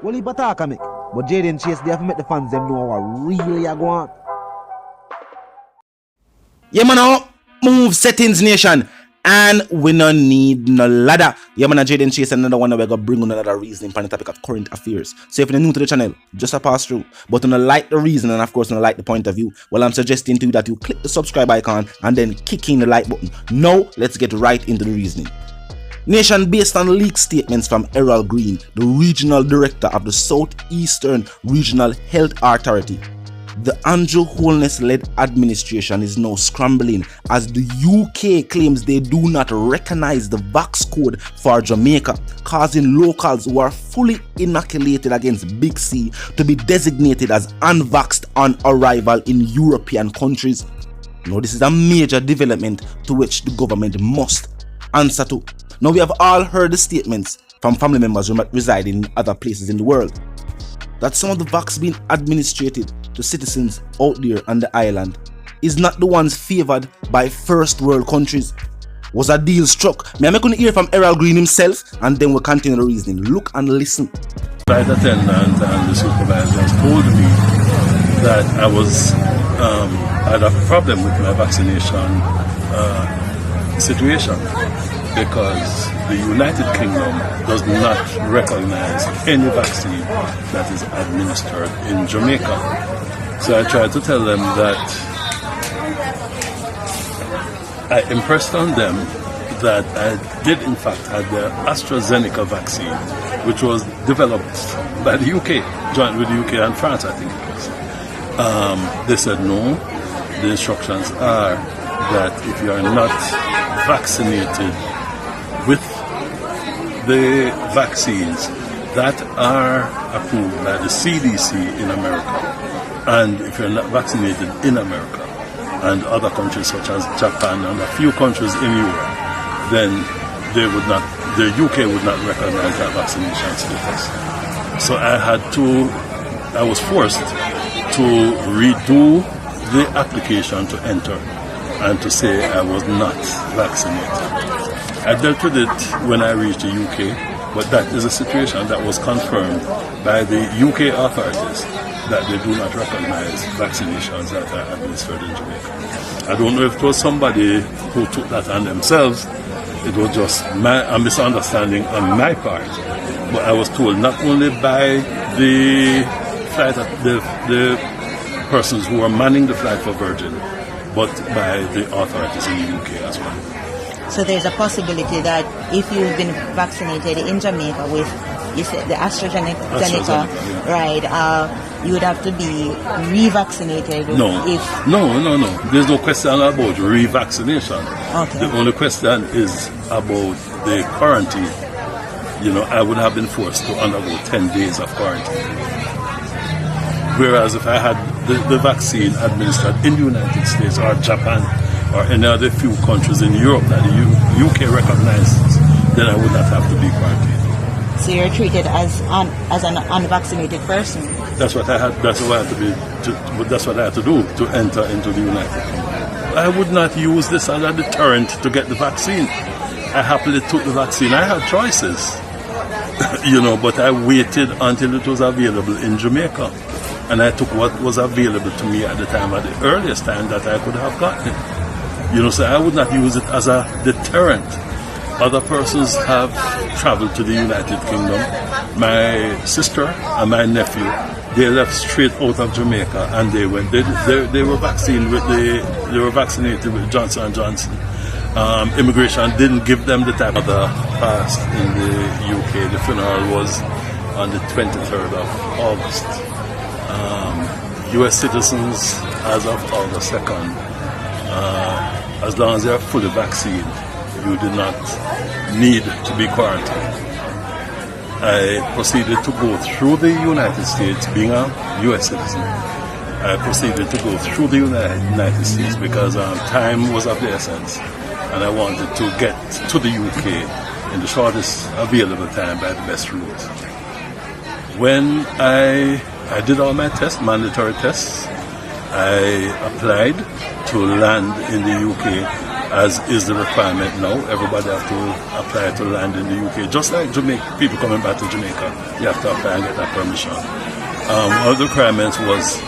Well, he bataka make. But Jaden Chase, they have to make the fans them know what really are going on. Yeah, man, move settings nation. And we no need no ladder. Yeah, man, Jaden Chase another one that we're going to bring on another reasoning on the topic of current affairs. So if you're new to the channel, just a pass through. But you don't like the reason and of course you don't like the point of view, well, I'm suggesting to you that you click the subscribe icon and then kick in the like button. Now, let's get right into the reasoning. Nation, based on leaked statements from Errol Green, the regional director of the Southeastern Regional Health Authority, the Andrew Holness-led administration is now scrambling as the UK claims they do not recognize the Vax code for Jamaica, causing locals who are fully inoculated against Big C to be designated as unvaxxed on arrival in European countries. Now, this is a major development to which the government must answer to. Now, we have all heard the statements from family members who reside in other places in the world that some of the vaccines being administered to citizens out there on the island is not the ones favored by first world countries. Was a deal struck? May I make hear from Errol Green himself and then we'll continue the reasoning. Look and listen. Flight attendant and the supervisors told me that I had a problem with my vaccination situation because the United Kingdom does not recognize any vaccine that is administered in Jamaica. So I tried to tell them that I impressed on them that I did in fact have the AstraZeneca vaccine, which was developed by the UK, joint with the UK and France, I think it was. They said no, the instructions are that if you are not vaccinated with the vaccines that are approved by the CDC in America, and if you're not vaccinated in America and other countries such as Japan and a few countries in Europe, then the UK would not recognize that vaccination status. So I was forced to redo the application to enter and to say I was not vaccinated. I dealt with it when I reached the UK, but that is a situation that was confirmed by the UK authorities that they do not recognize vaccinations that are administered in Jamaica. I don't know if it was somebody who took that on themselves. It was just a misunderstanding on my part. But I was told not only by the persons who were manning the flight for Virgin, but by the authorities in the UK as well. So there's a possibility that if you've been vaccinated in Jamaica with, you said the AstraZeneca, yeah. Right, you would have to be revaccinated. No. There's no question about revaccination. Okay. The only question is about the quarantine. You know, I would have been forced to undergo 10 days of quarantine. Whereas if I had the vaccine administered in the United States or Japan or any other few countries in Europe that the UK recognizes, then I would not have to be quarantined. So you're treated as an unvaccinated person. That's what I had. That's what I had to do to enter into the United Kingdom. I would not use this as a deterrent to get the vaccine. I happily took the vaccine. I had choices, but I waited until it was available in Jamaica, and I took what was available to me at the time, at the earliest time that I could have gotten it. So I would not use it as a deterrent. Other persons have traveled to the United Kingdom. My sister and my nephew, they left straight out of Jamaica and they went. They were vaccinated with Johnson & Johnson. Immigration didn't give them the type of the passed in the UK. The funeral was on the 23rd of August. US citizens as of August 2nd. As long as they are fully vaccinated, you do not need to be quarantined. I proceeded to go through the United States, being a US citizen. I proceeded to go through the United States because time was of the essence, and I wanted to get to the UK in the shortest available time by the best route. When I did all my tests, mandatory tests, I applied to land in the UK as is the requirement now. Everybody have to apply to land in the UK. Just like Jamaica, people coming back to Jamaica, you have to apply and get that permission. One of the requirements was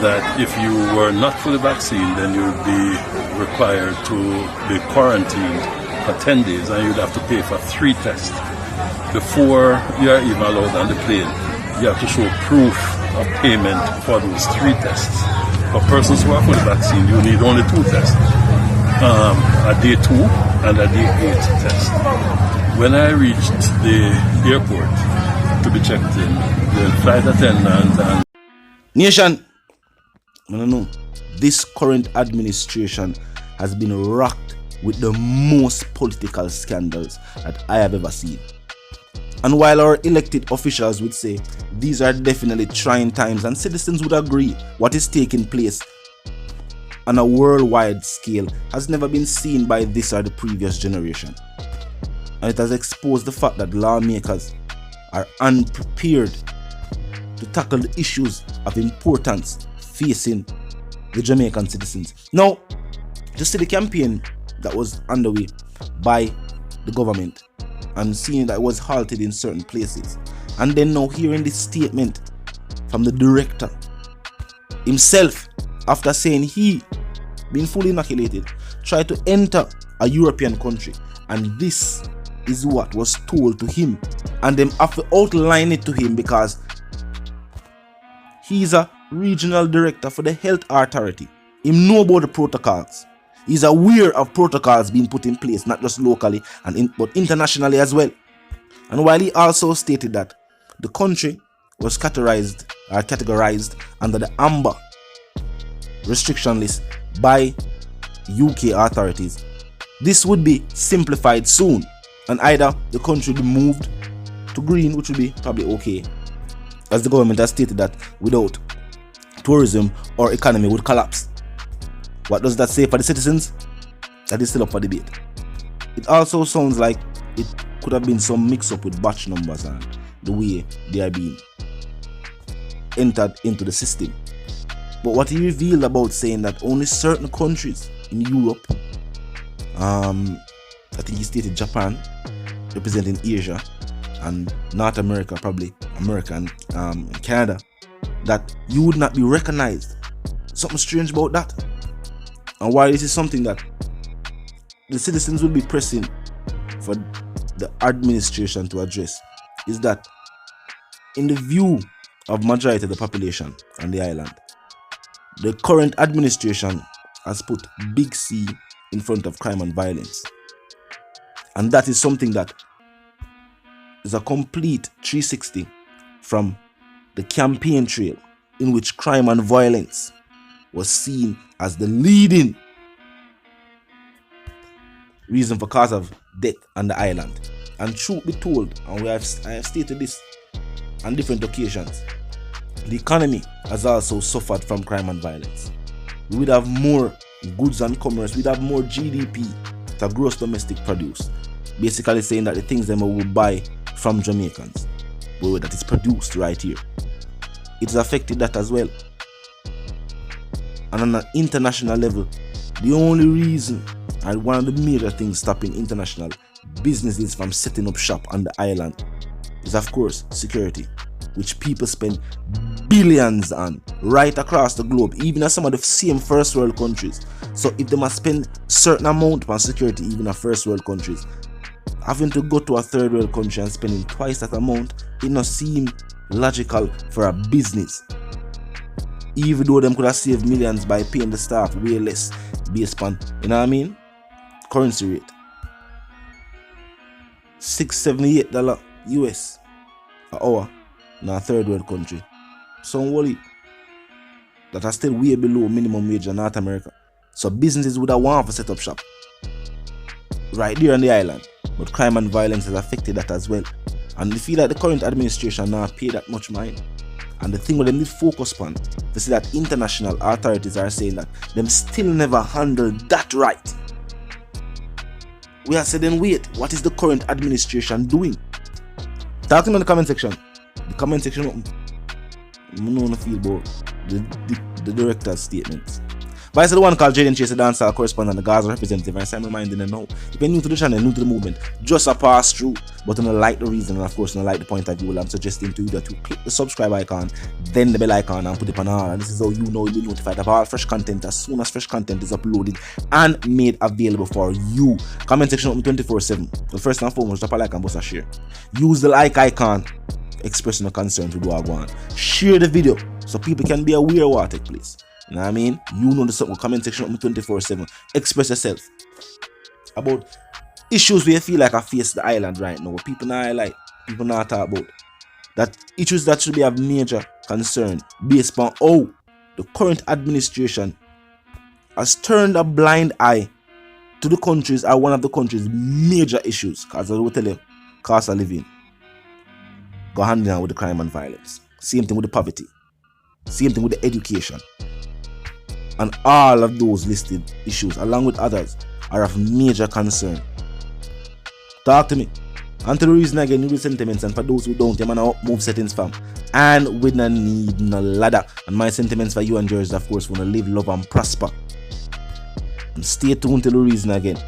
that if you were not fully vaccinated, then you would be required to be quarantined for 10 days, and you'd have to pay for 3 tests. Before you are even allowed on the plane, you have to show proof of payment for those 3 tests. For persons who are fully vaccinated, you need only 2 tests. A day 2 and a day 8 test. When I reached the airport to be checked in, the flight attendant and Nation, no. This current administration has been rocked with the most political scandals that I have ever seen. And while our elected officials would say these are definitely trying times, and citizens would agree, what is taking place on a worldwide scale has never been seen by this or the previous generation. And it has exposed the fact that lawmakers are unprepared to tackle the issues of importance facing the Jamaican citizens. Now, to see the campaign that was underway by the government and seeing that it was halted in certain places, and then now hearing this statement from the director himself after saying he, being fully inoculated, tried to enter a European country, and this is what was told to him, and them have to outline it to him because he's a regional director for the health authority. He know about the protocols. He's aware of protocols being put in place, not just locally but internationally as well. And while he also stated that the country was categorized under the amber restriction list by UK authorities, this would be simplified soon, and either the country would be moved to green, which would be probably okay, as the government has stated that without tourism or economy would collapse. What does that say for the citizens? That is still up for debate. It also sounds like it could have been some mix-up with batch numbers and the way they are being entered into the system. But what he revealed about saying that only certain countries in Europe, I think he stated Japan, representing Asia, and North America, probably America and Canada, that you would not be recognized. Something strange about that. And why this is something that the citizens will be pressing for the administration to address is that in the view of majority of the population on the island, the current administration has put big C in front of crime and violence. And that is something that is a complete 360 from the campaign trail in which crime and violence was seen as the leading reason for cause of death on the island. And truth be told, and I have stated this on different occasions, the economy has also suffered from crime and violence. We would have more goods and commerce, we'd have more GDP to gross domestic produce, basically saying that the things that we will buy from Jamaicans, well, that is produced right here, it has affected that as well. And on an international level, the only reason and one of the major things stopping international businesses from setting up shop on the island is, of course, security, which people spend billions on right across the globe, even in some of the same first world countries. So if they must spend certain amount on security, even in first world countries, having to go to a third world country and spending twice that amount, it not seem logical for a business. Even though them could have saved millions by paying the staff way less based on, you know what I mean, currency rate. $678 US an hour in a third world country. Some worry that are still way below minimum wage in North America. So businesses would have wanted to set up shop right there on the island. But crime and violence has affected that as well. And they feel that the current administration now pay that much mind. And the thing what they need focus on, they see that international authorities are saying that them still never handled that right. We are saying, wait, what is the current administration doing? Talk to me in the comment section. The comment section, I don't feel about the director's statements. Vice the one called Jaden Chase, the dancehall correspondent, the Gaza representative, and I'm reminding them now. If you're new to the channel, new to the movement, just a pass through, but you don't like the reason, and of course, you don't like the point of view, I'm suggesting to you that you click the subscribe icon, then the bell icon, and put it on all. And this is how you know you'll be notified of all fresh content as soon as fresh content is uploaded and made available for you. Comment section open 24/7. The first and foremost, drop a like and bust a share. Use the like icon, expressing a concern to do what I want. Share the video so people can be aware of what take place. You know what I mean? You know the something. Comment section open 24/7. Express yourself about issues where you feel like I face the island right now. People not highlight, people not talk about. That issues that should be of major concern based on how the current administration has turned a blind eye to the countries are one of the country's major issues. Because I will tell you, cost of living go hand in hand with the crime and violence. Same thing with the poverty. Same thing with the education. And all of those listed issues, along with others, are of major concern. Talk to me. And to the reason again, new sentiments, and for those who don't, you man move settings fam. And we don't need no ladder. And my sentiments for you and yours, of course, wanna live, love, and prosper. And stay tuned to the reason again.